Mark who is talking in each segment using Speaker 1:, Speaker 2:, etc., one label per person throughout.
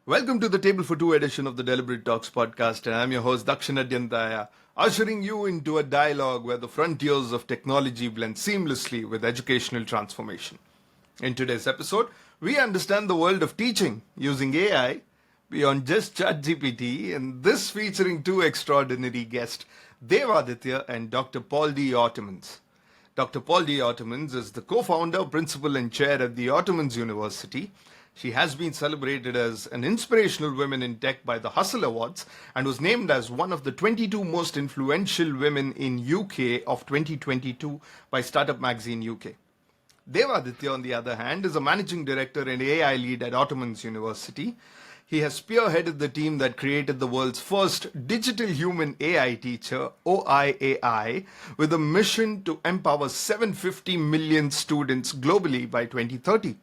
Speaker 1: Welcome to the Table for Two edition of the Deliberate Talks podcast, and I'm your host Dakshin Adyanthaya, ushering you into a dialogue where the frontiers of technology blend seamlessly with educational transformation. In today's episode, we understand the world of teaching using AI beyond just ChatGPT, and this featuring two extraordinary guests, Dev Aditya and Dr. Pauldy Otermans. Dr. Pauldy Otermans is the co-founder, principal, and chair at the Otermans University. She has been celebrated as an inspirational woman in tech by the Hustle Awards and was named as one of the 22 most influential women in UK of 2022 by Startup Magazine UK. Dev Aditya, on the other hand, is a managing director and AI lead at Otermans University. He has spearheaded the team that created the world's first digital human AI teacher, OIAI, with a mission to empower 750 million students globally by 2030.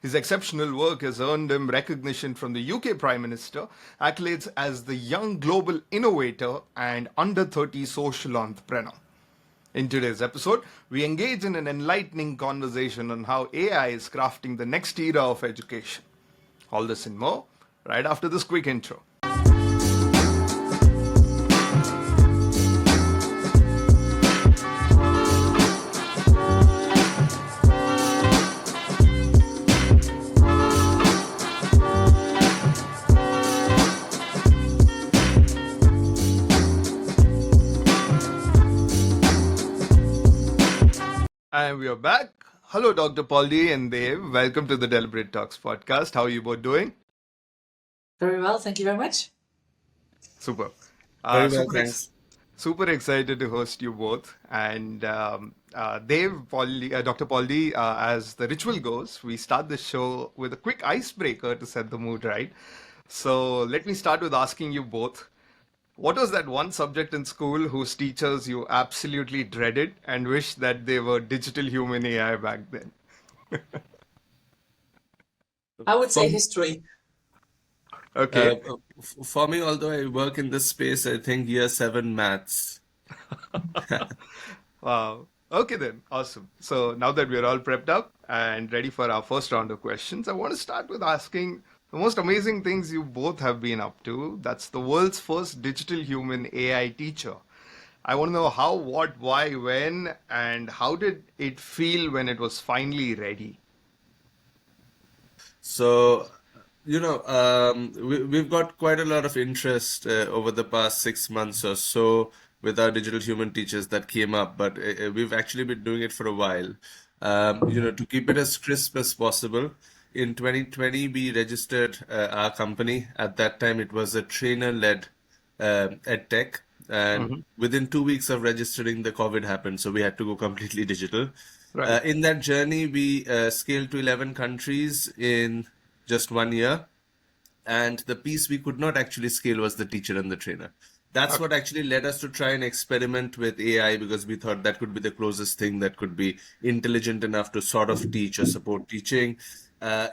Speaker 1: His exceptional work has earned him recognition from the UK Prime Minister, accolades as the Young Global Innovator and Under 30 Social Entrepreneur. In today's episode, we engage in an enlightening conversation on how AI is crafting the next era of education. All this and more, right after this quick intro. And we are back. Hello, Dr. Pauldy and Dev. Welcome to the Deliberate Talks podcast. How are you both doing?
Speaker 2: Very well, thank you very much.
Speaker 1: Super.
Speaker 3: Very well,
Speaker 1: super,
Speaker 3: thanks.
Speaker 1: super excited to host you both. And Dev, Dr. Pauldy, as the ritual goes, we start the show with a quick icebreaker to set the mood right. So let me start with asking you both. What was that one subject in school whose teachers you absolutely dreaded and wished that they were digital human AI back then?
Speaker 2: I would say
Speaker 3: For,
Speaker 2: history.
Speaker 1: Okay.
Speaker 3: for me, although I work in this space, I think year 7 maths.
Speaker 1: Wow. Okay then. Awesome. So now that we're all prepped up and ready for our first round of questions, I want to start with asking the most amazing things you both have been up to. That's the world's first digital human AI teacher. I want to know how, what, why, when, and how did it feel when it was finally ready?
Speaker 3: So, we've got quite a lot of interest over the past 6 months or so with our digital human teachers that came up, but we've actually been doing it for a while. To keep it as crisp as possible. In 2020, we registered our company. At that time, it was a trainer-led ed tech. And within 2 weeks of registering, the COVID happened. So we had to go completely digital.
Speaker 1: Right.
Speaker 3: In that journey, we scaled to 11 countries in just 1 year. And the piece we could not actually scale was the teacher and the trainer. That's what actually led us to try and experiment with AI because we thought that could be the closest thing that could be intelligent enough to sort of teach or support teaching.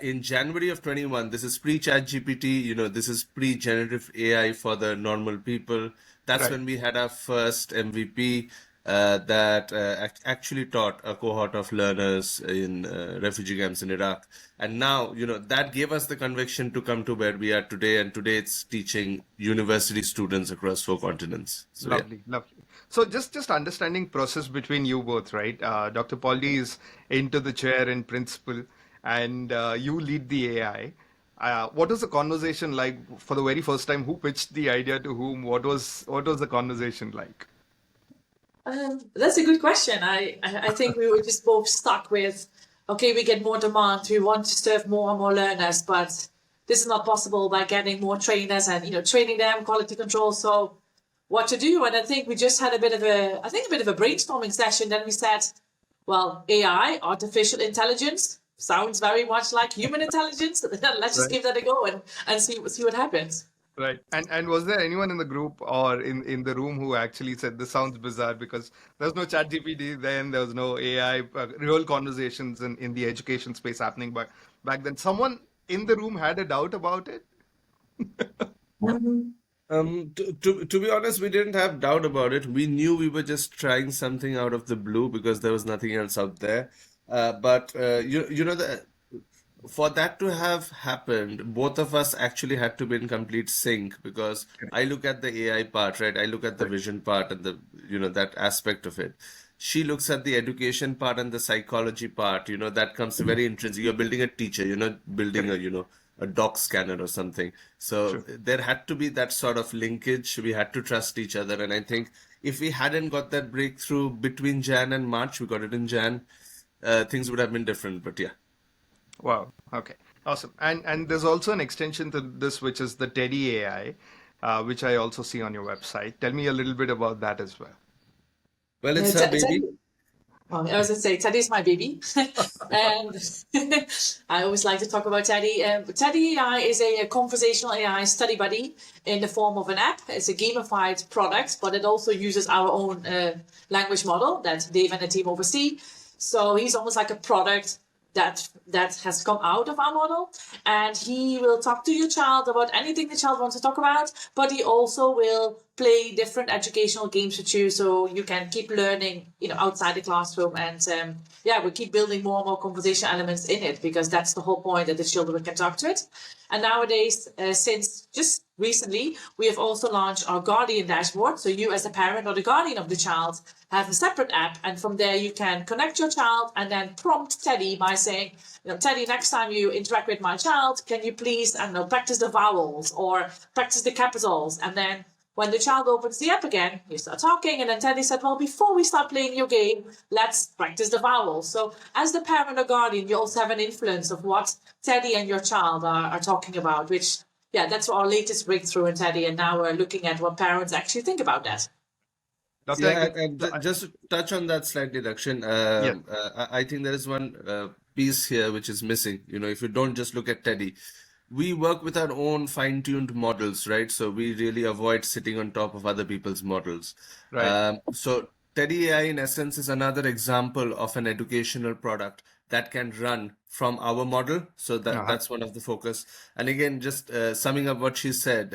Speaker 3: In January of 21, this is pre-ChatGPT, this is pre-generative AI for the normal people. That's
Speaker 1: Right.
Speaker 3: when we had our first MVP that actually taught a cohort of learners in refugee camps in Iraq. And now, that gave us the conviction to come to where we are today. And today it's teaching university students across 4 continents. So, yeah.
Speaker 1: Lovely, lovely. So just understanding process between you both, right? Dr. Pauldy is into the chair in principle, and you lead the AI. What was the conversation like for the very first time? Who pitched the idea to whom? What was the conversation like?
Speaker 2: That's a good question. I think we were just both stuck with, okay, we get more demand, we want to serve more and more learners, but this is not possible by getting more trainers and training them, quality control. So what to do? And I think we just had a bit of a brainstorming session. Then we said, well, AI, artificial intelligence, sounds very much like human intelligence. Let's just
Speaker 1: Right.
Speaker 2: give that a go and see what happens.
Speaker 1: Right. And was there anyone in the group or in the room who actually said this sounds bizarre because there's no chat GPT then, there was no AI, real conversations in the education space happening back then. Someone in the room had a doubt about it?
Speaker 2: Mhm.
Speaker 3: To be honest, we didn't have doubt about it. We knew we were just trying something out of the blue because there was nothing else out there. But you know for that to have happened, both of us actually had to be in complete sync because I look at the AI part, right? I look at the vision part and that aspect of it. She looks at the education part and the psychology part, that comes very intrinsic. You're building a teacher, you're not building
Speaker 1: Correct.
Speaker 3: a doc scanner or something. So
Speaker 1: True.
Speaker 3: there had to be that sort of linkage. We had to trust each other. And I think if we hadn't got that breakthrough between Jan and March, we got it in Jan, things would have been different. But yeah.
Speaker 1: Wow. Okay. Awesome. And there's also an extension to this, which is the Teddy AI, which I also see on your website. Tell me a little bit about that as well.
Speaker 3: Well,
Speaker 2: Yeah,
Speaker 3: it's her baby.
Speaker 2: Teddy, well, I was going to say, Teddy's my baby. And I always like to talk about Teddy. Teddy AI is a conversational AI study buddy in the form of an app. It's a gamified product, but it also uses our own language model that Dave and the team oversee. So he's almost like a product that has come out of our model, and he will talk to your child about anything the child wants to talk about, but he also will play different educational games with you so you can keep learning outside the classroom. And we keep building more and more conversation elements in it because that's the whole point, that the children can talk to it. And nowadays, since just recently, we have also launched our Guardian dashboard. So you as a parent or the guardian of the child have a separate app. And from there, you can connect your child and then prompt Teddy by saying, Teddy, next time you interact with my child, can you please, I don't know, practice the vowels or practice the capitals? And then when the child opens the app again, you start talking, and then Teddy said, well, before we start playing your game, let's practice the vowels. So as the parent or guardian, you also have an influence of what Teddy and your child are talking about, which, that's our latest breakthrough in Teddy. And now we're looking at what parents actually think about that.
Speaker 1: Doctor,
Speaker 3: Yeah, and just to touch on that slightly, Dakshin,
Speaker 1: yes.
Speaker 3: I think there is one piece here which is missing. If you don't just look at Teddy, we work with our own fine-tuned models, right? So we really avoid sitting on top of other people's models.
Speaker 1: Right.
Speaker 3: So Teddy AI, in essence, is another example of an educational product that can run from our model. So that's one of the focus. And again, just summing up what she said,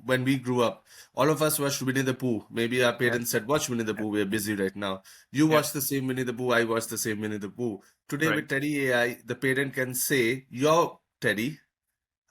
Speaker 3: when we grew up, all of us watched Winnie the Pooh. Maybe our parents said, watch Winnie the Pooh, we're busy right now. You watch the same Winnie the Pooh, I watch the same Winnie the Pooh. Today
Speaker 1: Right.
Speaker 3: with Teddy AI, the parent can say, your Teddy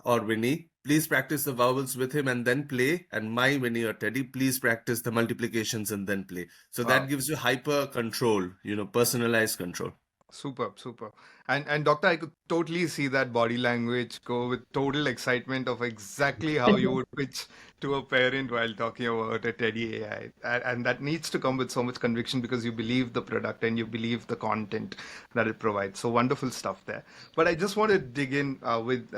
Speaker 3: or Winnie, please practice the vowels with him and then play. And my Winnie or Teddy, please practice the multiplications and then play. So that
Speaker 1: Wow.
Speaker 3: gives you hyper control, personalized control.
Speaker 1: Superb, superb. And doctor, I could totally see that body language go with total excitement of exactly how you would pitch to a parent while talking about a Teddy AI. And that needs to come with so much conviction because you believe the product and you believe the content that it provides. So wonderful stuff there. But I just want to dig in with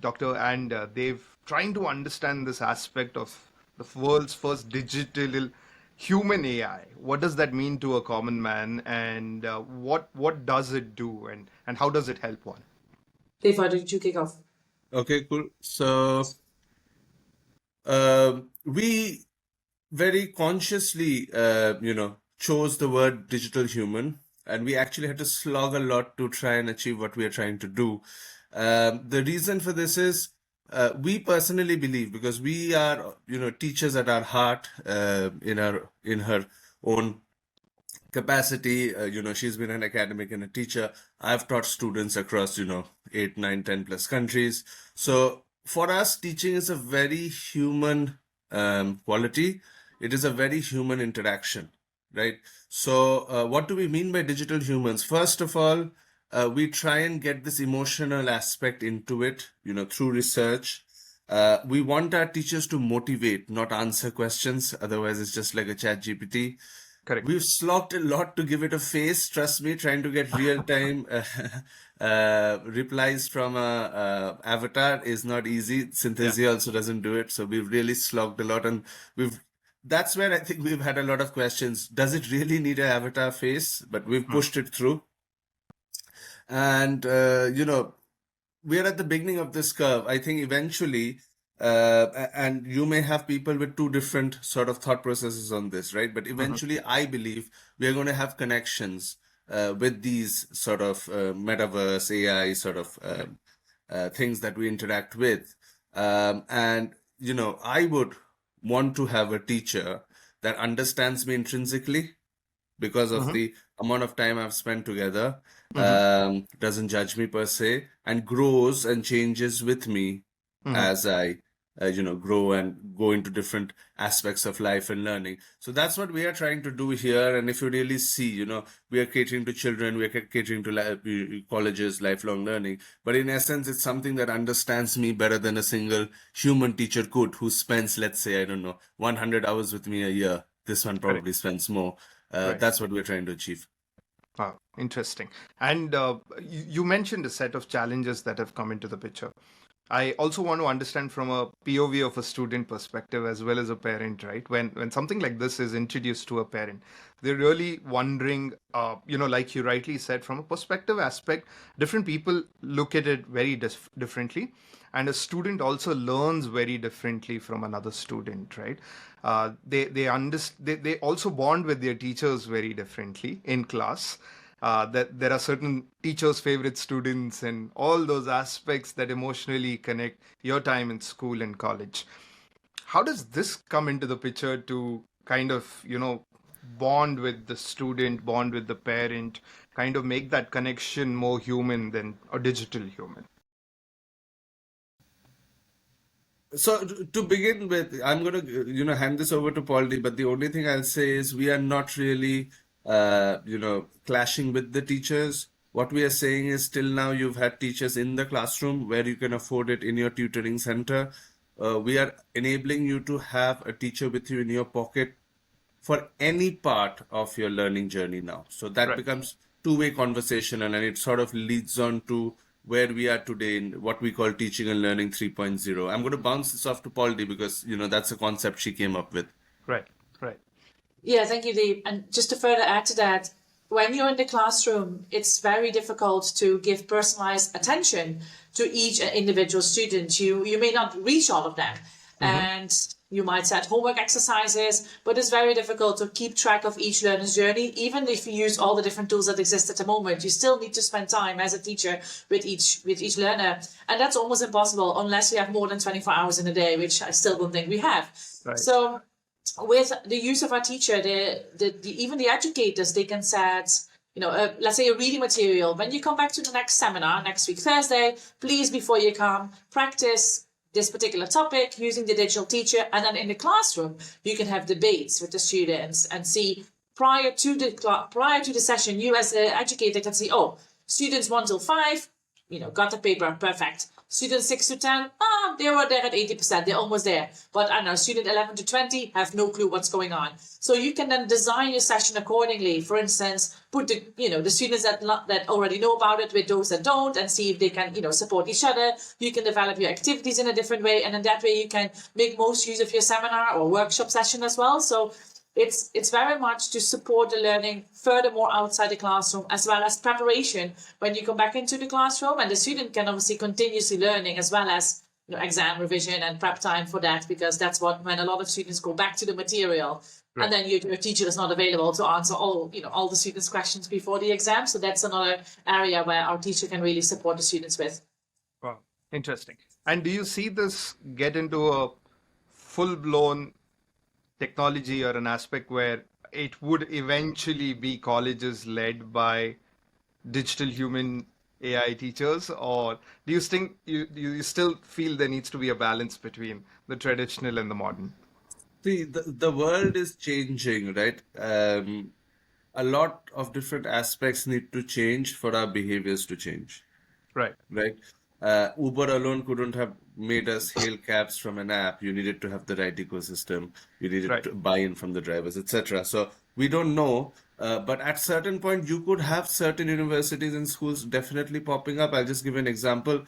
Speaker 1: Doctor and Dave, trying to understand this aspect of the world's first digital human AI. What does that mean to a common man, and what does it do, and how does it help one?
Speaker 2: Dave, why don't you kick off?
Speaker 3: Okay, cool. So we very consciously, chose the word digital human, and we actually had to slog a lot to try and achieve what we are trying to do. The reason for this is we personally believe, because we are, teachers at our heart, in her own capacity. She's been an academic and a teacher. I've taught students across, 8, 9, 10 plus countries. So for us, teaching is a very human quality. It is a very human interaction, right? So what do we mean by digital humans? First of all, we try and get this emotional aspect into it, through research. We want our teachers to motivate, not answer questions. Otherwise, it's just like a ChatGPT.
Speaker 1: Correct.
Speaker 3: We've slogged a lot to give it a face. Trust me, trying to get real-time replies from a avatar is not easy. Synthesia also doesn't do it. So we've really slogged a lot, and that's where I think we've had a lot of questions. Does it really need an avatar face? But we've pushed it through. And, we're at the beginning of this curve. I think eventually, and you may have people with two different sort of thought processes on this, right? But eventually, I believe we are going to have connections with these sort of metaverse AI sort of things that we interact with. And, I would want to have a teacher that understands me intrinsically, because of
Speaker 1: Mm-hmm.
Speaker 3: the amount of time I've spent together.
Speaker 1: Mm-hmm.
Speaker 3: Doesn't judge me per se, and grows and changes with me
Speaker 1: Mm-hmm.
Speaker 3: as I, grow and go into different aspects of life and learning. So that's what we are trying to do here. And if you really see, we are catering to children, we are catering to colleges, lifelong learning. But in essence, it's something that understands me better than a single human teacher could, who spends, let's say, I don't know, 100 hours with me a year. This one
Speaker 1: Correct.
Speaker 3: probably spends more.
Speaker 1: Right.
Speaker 3: That's what we're trying to achieve.
Speaker 1: Wow, interesting. And you mentioned a set of challenges that have come into the picture. I also want to understand from a POV of a student perspective as well as a parent, right? When something like this is introduced to a parent, they're really wondering, like you rightly said, from a perspective aspect, different people look at it very differently, and a student also learns very differently from another student, right? They also bond with their teachers very differently in class. That there are certain teachers' favorite students and all those aspects that emotionally connect your time in school and college. How does this come into the picture to kind of, bond with the student, bond with the parent, kind of make that connection more human than a digital human?
Speaker 3: So to begin with, I'm gonna hand this over to Pauldy, but the only thing I'll say is we are not really clashing with the teachers. What we are saying is till now you've had teachers in the classroom where you can afford it in your tutoring center. We are enabling you to have a teacher with you in your pocket for any part of your learning journey now. So that
Speaker 1: Right.
Speaker 3: becomes two-way conversation, and it sort of leads on to where we are today in what we call teaching and learning 3.0. I'm going to bounce this off to Pauldy because, that's a concept she came up with.
Speaker 1: Right. Right.
Speaker 2: Yeah, thank you, Deep. And just to further add to that, when you're in the classroom, it's very difficult to give personalized attention to each individual student. You may not reach all of them, and you might set homework exercises, but it's very difficult to keep track of each learner's journey. Even if you use all the different tools that exist at the moment, you still need to spend time as a teacher with each learner, and that's almost impossible unless you have more than 24 hours in a day, which I still don't think we have.
Speaker 1: Right.
Speaker 2: So with the use of our teacher, even the educators, they can set, let's say a reading material. When you come back to the next seminar next week, Thursday, please, before you come, practice this particular topic using the digital teacher. And then in the classroom, you can have debates with the students and see prior to the session, you as the educator can see, oh, students 1 till 5, got the paper, perfect. Students 6 to 10, they were there at 80%, they're almost there. But I know student 11 to 20 have no clue what's going on. So you can then design your session accordingly. For instance, put the students that already know about it with those that don't, and see if they can, support each other. You can develop your activities in a different way, and in that way you can make most use of your seminar or workshop session as well. So it's very much to support the learning furthermore outside the classroom, as well as preparation when you come back into the classroom, and the student can obviously continuously learning as well as exam revision and prep time for that, because that's when a lot of students go back to the material. Right. And then your teacher is not available to answer all the students' questions before the exam. So that's another area where our teacher can really support the students with.
Speaker 1: Wow, interesting. And do you see this get into a full-blown technology or an aspect where it would eventually be colleges led by digital human AI teachers, or do you still feel there needs to be a balance between the traditional and the modern?
Speaker 3: See, the world is changing, right? A lot of different aspects need to change for our behaviors to change.
Speaker 1: Right.
Speaker 3: Right? Uber alone couldn't have made us hail cabs from an app. You needed to have the right ecosystem. You needed
Speaker 1: Right.
Speaker 3: to buy in from the drivers, etc. So we don't know, but at certain point, you could have certain universities and schools definitely popping up. I'll just give an example.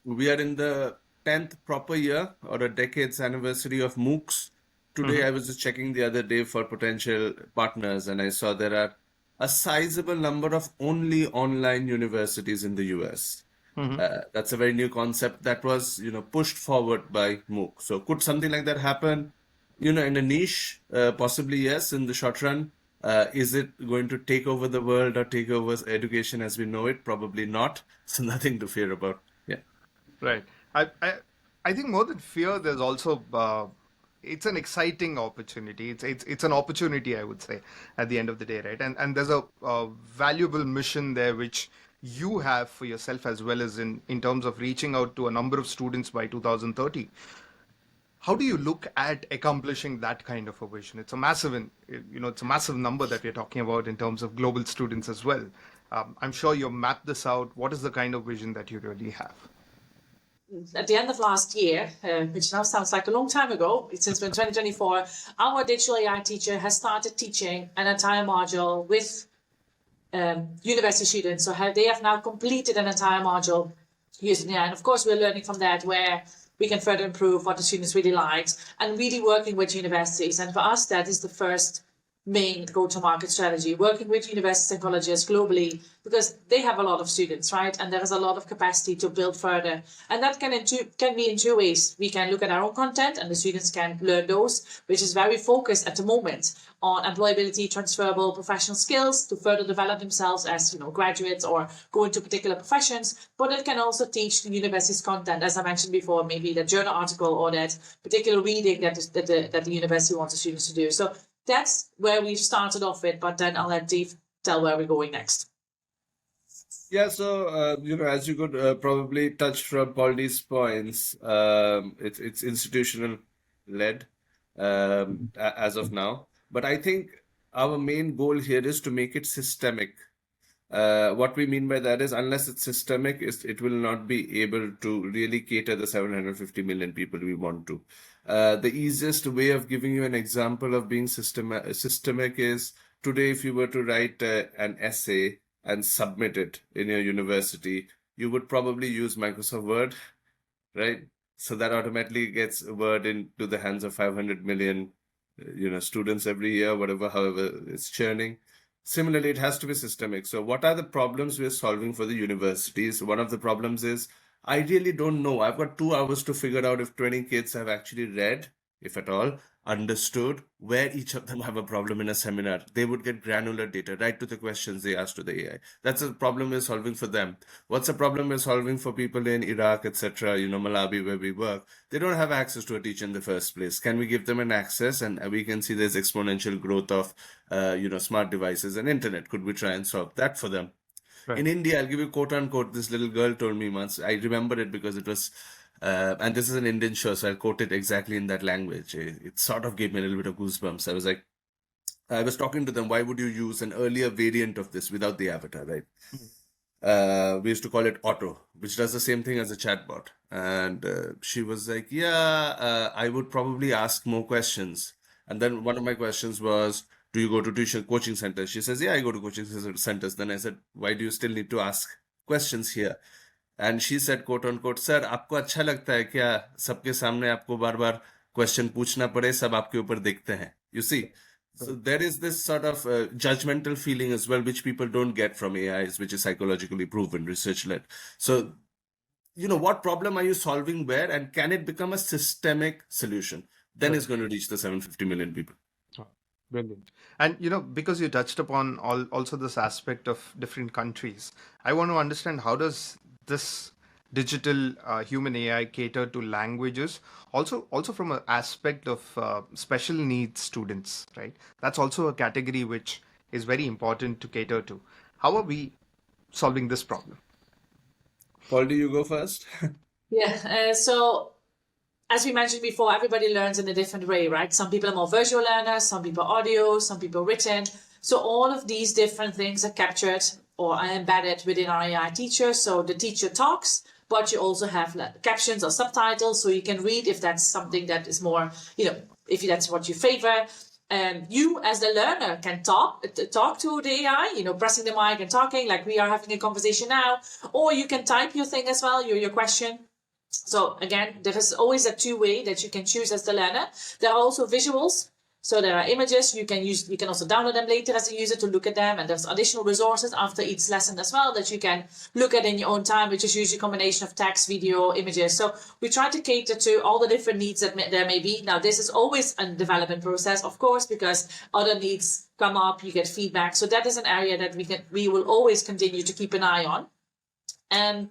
Speaker 3: We are in the 10th proper year or a decade's anniversary of MOOCs. Today, I was just checking the other day for potential partners, and I saw there are a sizable number of only online universities in the US. That's a very new concept that was, pushed forward by MOOC. So could something like that happen, in a niche? Possibly yes, in the short run. Is it going to take over the world or take over education as we know it? Probably not. So nothing to fear about. Yeah.
Speaker 1: Right. I think more than fear, there's also it's an exciting opportunity. It's an opportunity, I would say, at the end of the day, right? And there's a valuable mission there which you have for yourself as well as in terms of reaching out to a number of students by 2030. How do you look at accomplishing that kind of a vision? It's a massive, it's a massive number that we're talking about in terms of global students as well. I'm sure you've mapped this out. What is the kind of vision that you really have?
Speaker 2: At the end of last year, which now sounds like a long time ago, since 2024, our digital AI teacher has started teaching an entire module with university students. So they have now completed an entire module using AI. And of course, we're learning from that where we can further improve what the students really liked and really working with universities. And for us, that is the first main go-to-market strategy, working with universities and colleges globally, because they have a lot of students, right? And there is a lot of capacity to build further. And that can be in two ways. We can look at our own content and the students can learn those, which is very focused at the moment on employability, transferable professional skills to further develop themselves as graduates or go into particular professions. But it can also teach the university's content, as I mentioned before, maybe the journal article or that particular reading that the university wants the students to do. So that's where we've started off with, but then I'll let Dev tell where we're going next.
Speaker 3: Yeah, so as you could probably touch from Pauldy's points, it's institutional led as of now. But I think our main goal here is to make it systemic. What we mean by that is, unless it's systemic, it will not be able to really cater the 750 million people we want to. The easiest way of giving you an example of being systemic is today, if you were to write an essay and submit it in your university, you would probably use Microsoft Word, right? So that automatically gets Word into the hands of 500 million, students every year, however it's churning. Similarly, it has to be systemic. So what are the problems we're solving for the universities? One of the problems is, I really don't know. I've got 2 hours to figure out if 20 kids have actually read, if at all, understood where each of them have a problem in a seminar. They would get granular data right to the questions they ask to the AI. That's a problem we're solving for them. What's a problem we're solving for people in Iraq, etc., Malawi, where we work? They don't have access to a teacher in the first place. Can we give them an access? And we can see there's exponential growth of, smart devices and internet. Could we try and solve that for them? Right. In India, I'll give you quote unquote, this little girl told me once, I remember it because it was, and this is an Indian show, so I'll quote it exactly in that language. It sort of gave me a little bit of goosebumps. I was talking to them, why would you use an earlier variant of this without the avatar, right? We used to call it Auto, which does the same thing as a chatbot. And she was like, I would probably ask more questions. And then one of my questions was, do you go to tuition coaching centers? She says, yeah, I go to coaching centers. Then I said, why do you still need to ask questions here? And she said, quote unquote, sir, आपको अच्छा लगता है क्या सबके सामने आपको बार-बार question पूछना पड़े, सब आपके ऊपर देखते हैं? You see? So there is this sort of judgmental feeling as well, which people don't get from AIs, which is psychologically proven, research-led. So, what problem are you solving where, and can it become a systemic solution? Then it's going to reach the 750 million people.
Speaker 1: Brilliant. And, because you touched upon also this aspect of different countries, I want to understand, how does this digital human AI cater to languages, also from an aspect of special needs students, right? That's also a category which is very important to cater to. How are we solving this problem?
Speaker 3: Paul, do you go first?
Speaker 2: Yeah, so as we mentioned before, everybody learns in a different way, right? Some people are more visual learners, some people audio, some people written. So all of these different things are captured or are embedded within our AI teacher. So the teacher talks, but you also have captions or subtitles, so you can read if that's something that is more, if that's what you favor. You as the learner can talk to the AI, pressing the mic and talking like we are having a conversation now, or you can type your thing as well, your question. So again, there is always a two-way that you can choose as the learner. There are also visuals. So there are images you can use. You can also download them later as a user to look at them. And there's additional resources after each lesson as well that you can look at in your own time, which is usually a combination of text, video, images. So we try to cater to all the different needs that there may be. Now, this is always a development process, of course, because other needs come up, you get feedback. So that is an area that we will always continue to keep an eye on. And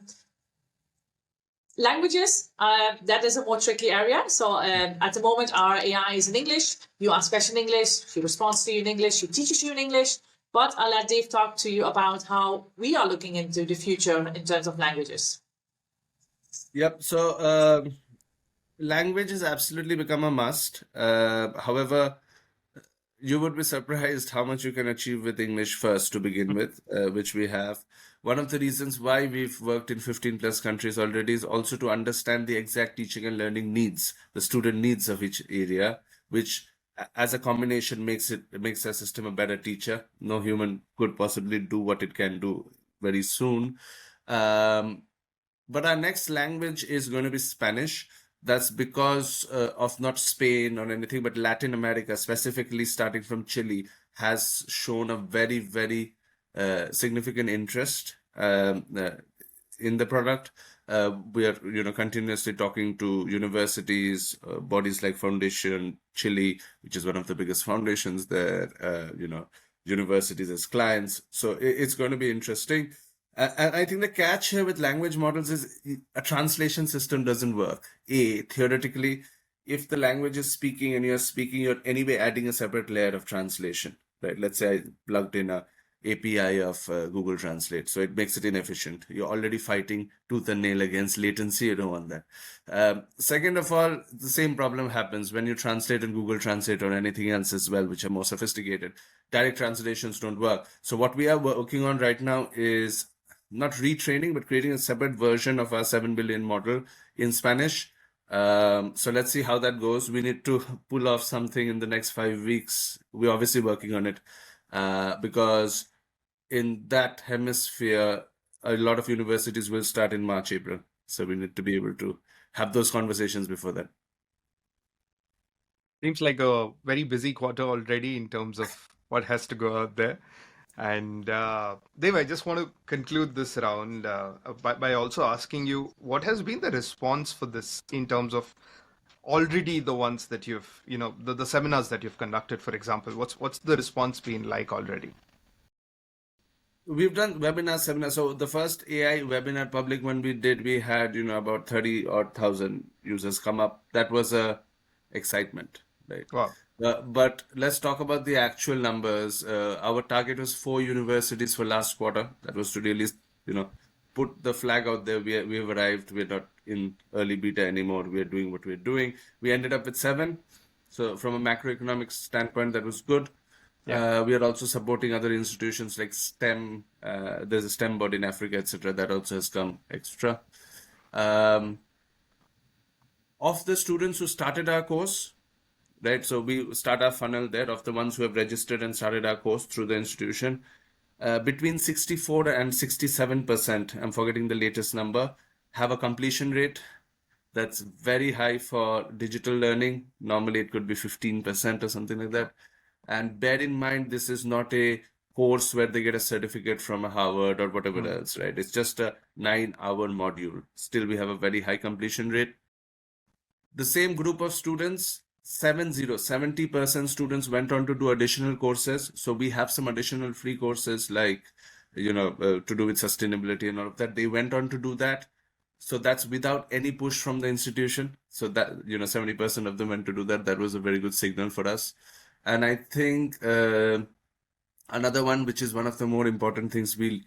Speaker 2: Languages, that is a more tricky area. So at the moment, our AI is in English. You ask question in English. She responds to you in English. She teaches you in English. But I'll let Dave talk to you about how we are looking into the future in terms of languages.
Speaker 3: Yep. So language has absolutely become a must. However, you would be surprised how much you can achieve with English first to begin with, which we have. One of the reasons why we've worked in 15 plus countries already is also to understand the exact teaching and learning needs, the student needs of each area, which as a combination makes our system a better teacher. No human could possibly do what it can do very soon. But our next language is going to be Spanish. That's because of not Spain or anything, but Latin America, specifically starting from Chile, has shown a very, very significant interest in the product. We are, continuously talking to universities, bodies like Foundation Chile, which is one of the biggest foundations there. Universities as clients. So it's going to be interesting. And I think the catch here with language models is a translation system doesn't work. Theoretically, if the language is speaking and you're speaking, you're anyway adding a separate layer of translation, right? Let's say I plugged in a API of Google Translate, so it makes it inefficient. You're already fighting tooth and nail against latency. You don't want that. Second of all, the same problem happens when you translate in Google Translate or anything else as well, which are more sophisticated. Direct translations don't work. So what we are working on right now is not retraining, but creating a separate version of our 7 billion model in Spanish. So let's see how that goes. We need to pull off something in the next 5 weeks. We're obviously working on it because in that hemisphere, a lot of universities will start in March, April. So we need to be able to have those conversations before that.
Speaker 1: Seems like a very busy quarter already in terms of what has to go out there. And Dev, I just want to conclude this round by also asking you, what has been the response for this in terms of already the ones that you've, the seminars that you've conducted, for example? What's the response been like already?
Speaker 3: We've done webinar, seminars. So the first AI webinar public one we did, we had, about 30 or 1,000 users come up. That was a excitement, right?
Speaker 1: Wow.
Speaker 3: But let's talk about the actual numbers. Our target was 4 universities for last quarter. That was to really, put the flag out there. We've arrived. We're not in early beta anymore. We're doing what we're doing. We ended up with 7. So from a macroeconomic standpoint, that was good.
Speaker 1: Yeah.
Speaker 3: We are also supporting other institutions like STEM. There's a STEM board in Africa, etc. That also has come extra. Of the students who started our course, right? So we start our funnel there of the ones who have registered and started our course through the institution. Between 64 and 67%, I'm forgetting the latest number, have a completion rate. That's very high for digital learning. Normally it could be 15% or something like that. And bear in mind, this is not a course where they get a certificate from a Harvard or whatever else, right? It's just a 9-hour module. Still, we have a very high completion rate. The same group of students, 70% students went on to do additional courses. So we have some additional free courses like, to do with sustainability and all of that. They went on to do that. So that's without any push from the institution. So that, 70% of them went to do that. That was a very good signal for us. And I think another one, which is one of the more important things we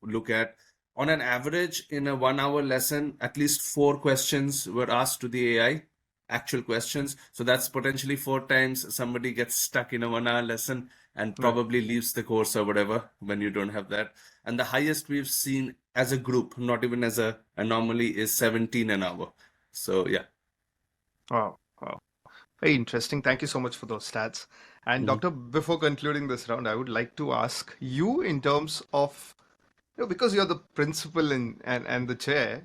Speaker 3: look at, on an average in a 1-hour lesson, at least 4 questions were asked to the AI, actual questions. So that's potentially 4 times somebody gets stuck in a 1-hour lesson and probably leaves the course or whatever when you don't have that. And the highest we've seen as a group, not even as a anomaly, is 17 an hour. So yeah.
Speaker 1: Wow. Very interesting. Thank you so much for those stats. And Doctor, before concluding this round, I would like to ask you in terms of, because you're the principal and the chair,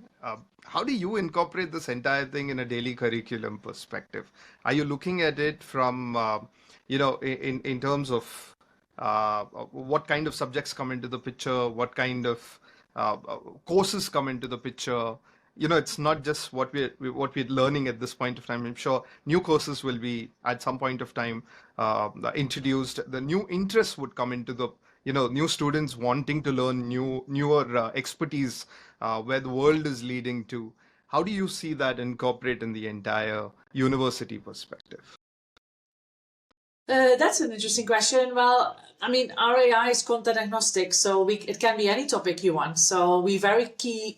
Speaker 1: how do you incorporate this entire thing in a daily curriculum perspective? Are you looking at it from, in terms of what kind of subjects come into the picture, what kind of courses come into the picture? It's not just what we're learning at this point of time. I'm sure new courses will be at some point of time introduced. The new interests would come into the new students wanting to learn newer expertise where the world is leading to. How do you see that incorporate in the entire university perspective?
Speaker 2: That's an interesting question. Well, I mean, our AI is content agnostic, so it can be any topic you want. So we very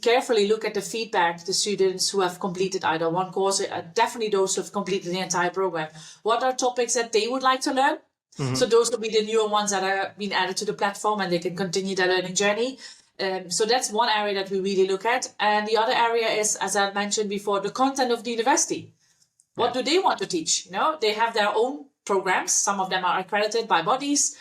Speaker 2: carefully look at the feedback the students who have completed either one course, definitely those who have completed the entire program. What are topics that they would like to learn? So those will be the newer ones that are being added to the platform, and they can continue their learning journey. So that's one area that we really look at. And the other area is, as I mentioned before, the content of the university. What do they want to teach? They have their own programs. Some of them are accredited by bodies.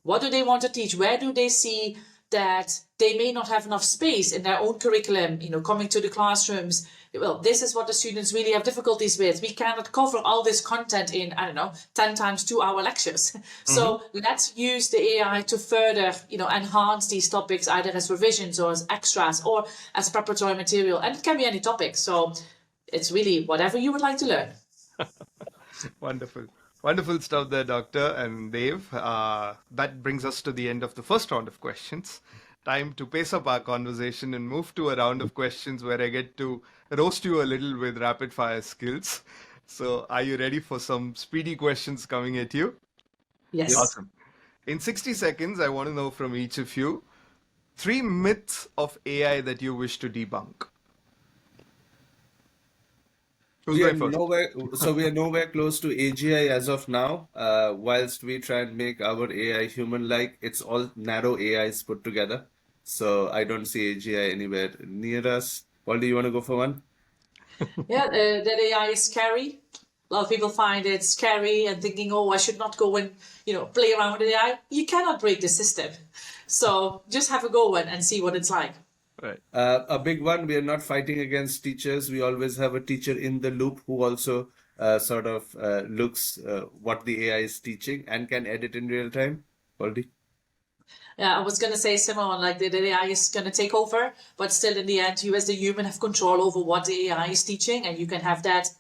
Speaker 2: What do they want to teach? Where do they see that they may not have enough space in their own curriculum, coming to the classrooms? Well, this is what the students really have difficulties with. We cannot cover all this content in, 10 times 2-hour lectures. So let's use the AI to further, enhance these topics, either as revisions or as extras or as preparatory material. And it can be any topic. So it's really whatever you would like to learn.
Speaker 1: Wonderful. Wonderful stuff there, Doctor and Dev. That brings us to the end of the first round of questions. Time to pace up our conversation and move to a round of questions where I get to roast you a little with rapid fire skills. So are you ready for some speedy questions coming at you?
Speaker 2: Yes.
Speaker 1: Awesome. In 60 seconds, I want to know from each of you 3 myths of AI that you wish to debunk. Who's
Speaker 3: We are
Speaker 1: going first?
Speaker 3: we are nowhere close to AGI as of now. Whilst we try and make our AI human-like, it's all narrow AIs put together. So I don't see AGI anywhere near us. Pauldy, you want to go for one?
Speaker 2: Yeah, that AI is scary. A lot of people find it scary and thinking, oh, I should not go and, play around with AI. You cannot break the system. So just have a go and see what it's like.
Speaker 1: Right.
Speaker 3: A big one, we are not fighting against teachers. We always have a teacher in the loop who also looks what the AI is teaching and can edit in real time. Pauldy?
Speaker 2: Yeah, I was going to say similar, like the AI is going to take over, but still in the end, you as the human have control over what the AI is teaching, and you can have that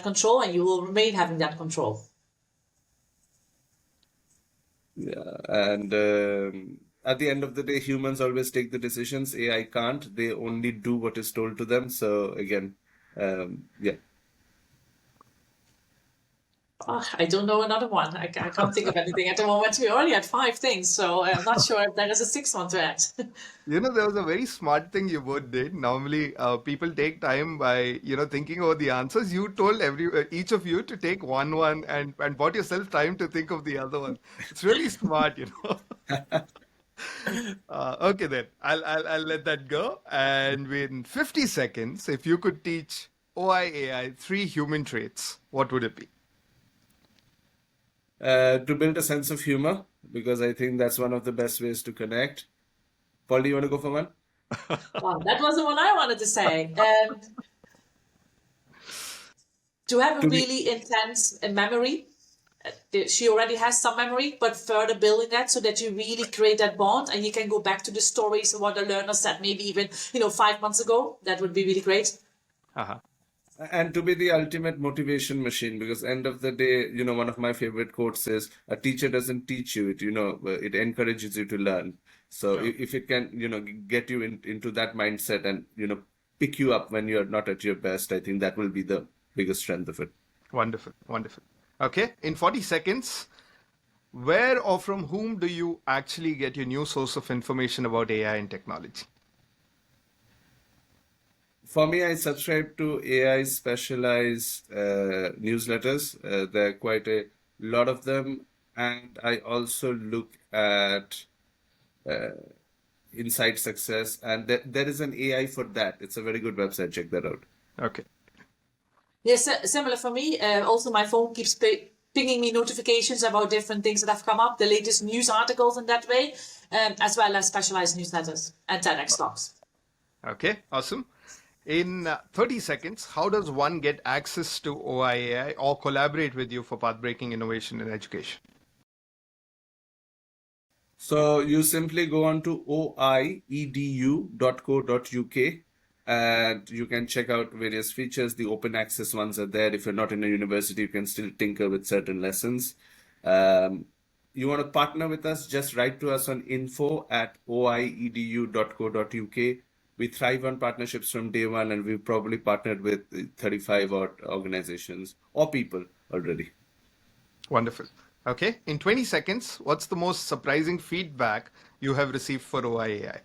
Speaker 2: control, and you will remain having that control.
Speaker 3: Yeah, and at the end of the day, humans always take the decisions. AI can't. They only do what is told to them. So again, yeah.
Speaker 2: Oh, I don't know another one. I can't think of anything at the moment. We already had 5 things, so I'm not sure if there is a 6th one to add.
Speaker 1: There was a very smart thing you both did. Normally, people take time by, thinking over the answers. You told each of you to take one and bought yourself time to think of the other one. It's really smart. Okay, then I'll let that go. And in 50 seconds, if you could teach OI 3 human traits, what would it be?
Speaker 3: To build a sense of humor, because I think that's one of the best ways to connect. Paul, do you want to go for one?
Speaker 2: Well, that was the one I wanted to say. To have a really intense memory. She already has some memory, but further building that so that you really create that bond and you can go back to the stories of what the learner said maybe even 5 months ago. That would be really great.
Speaker 1: Uh-huh.
Speaker 3: And to be the ultimate motivation machine, because end of the day, one of my favorite quotes is, a teacher doesn't teach you, it encourages you to learn. So if it can, get you into that mindset and, pick you up when you're not at your best, I think that will be the biggest strength of it.
Speaker 1: Wonderful. Okay, in 40 seconds, where or from whom do you actually get your new source of information about AI and technology?
Speaker 3: For me, I subscribe to AI specialized newsletters. There are quite a lot of them. And I also look at Inside Success. And there is an AI for that. It's a very good website. Check that out.
Speaker 1: Okay.
Speaker 2: Yes, similar for me. Also, my phone keeps pinging me notifications about different things that have come up, the latest news articles in that way, as well as specialized newsletters and TEDx talks.
Speaker 1: Okay, awesome. In 30 seconds, how does one get access to OIAI or collaborate with you for path-breaking innovation in education?
Speaker 3: So you simply go on to oiedu.co.uk and you can check out various features. The open access ones are there. If you're not in a university, you can still tinker with certain lessons. you want to partner with us, just write to us on info@oiedu.co.uk. We thrive on partnerships from day one, and we've probably partnered with 35 odd organizations or people already.
Speaker 1: Wonderful. Okay. In 20 seconds, what's the most surprising feedback you have received for OIAI?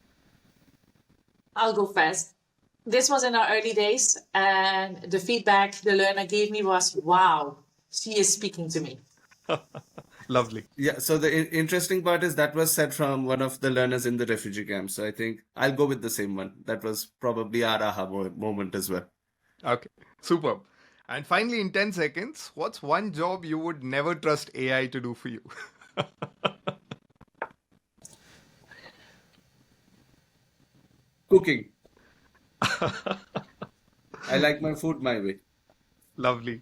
Speaker 2: I'll go first. This was in our early days, and the feedback the learner gave me was, wow, she is speaking to me.
Speaker 1: Lovely.
Speaker 3: Yeah, so the interesting part is that was said from one of the learners in the refugee camp. So I think I'll go with the same one. That was probably our aha moment as well.
Speaker 1: Okay. Superb. And finally, in 10 seconds, what's one job you would never trust AI to do for you?
Speaker 3: Cooking. I like my food my way.
Speaker 1: Lovely.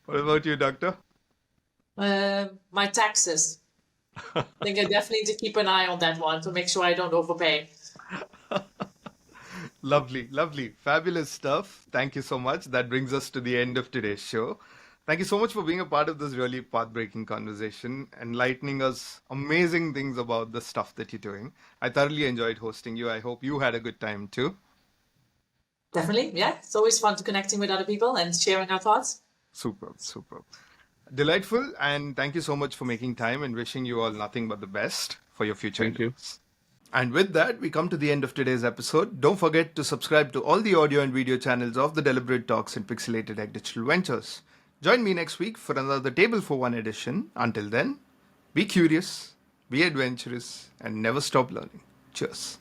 Speaker 1: What about you, Doctor?
Speaker 2: My taxes. I think I definitely need to keep an eye on that one to make sure I don't overpay.
Speaker 1: Lovely, lovely. Fabulous stuff. Thank you so much. That brings us to the end of today's show. Thank you so much for being a part of this really path-breaking conversation, enlightening us amazing things about the stuff that you're doing. I thoroughly enjoyed hosting you. I hope you had a good time too.
Speaker 2: Definitely, yeah. It's always fun to connecting with other people and sharing our thoughts.
Speaker 1: Superb, superb. Delightful, and thank you so much for making time and wishing you all nothing but the best for your future
Speaker 3: Thank you.
Speaker 1: endeavors. And with that, we come to the end of today's episode. Don't forget to subscribe to all the audio and video channels of the Deliberate Talks and Pixelated Egg Digital Ventures. Join me next week for another Table for One edition. Until then, be curious, be adventurous, and never stop learning. Cheers.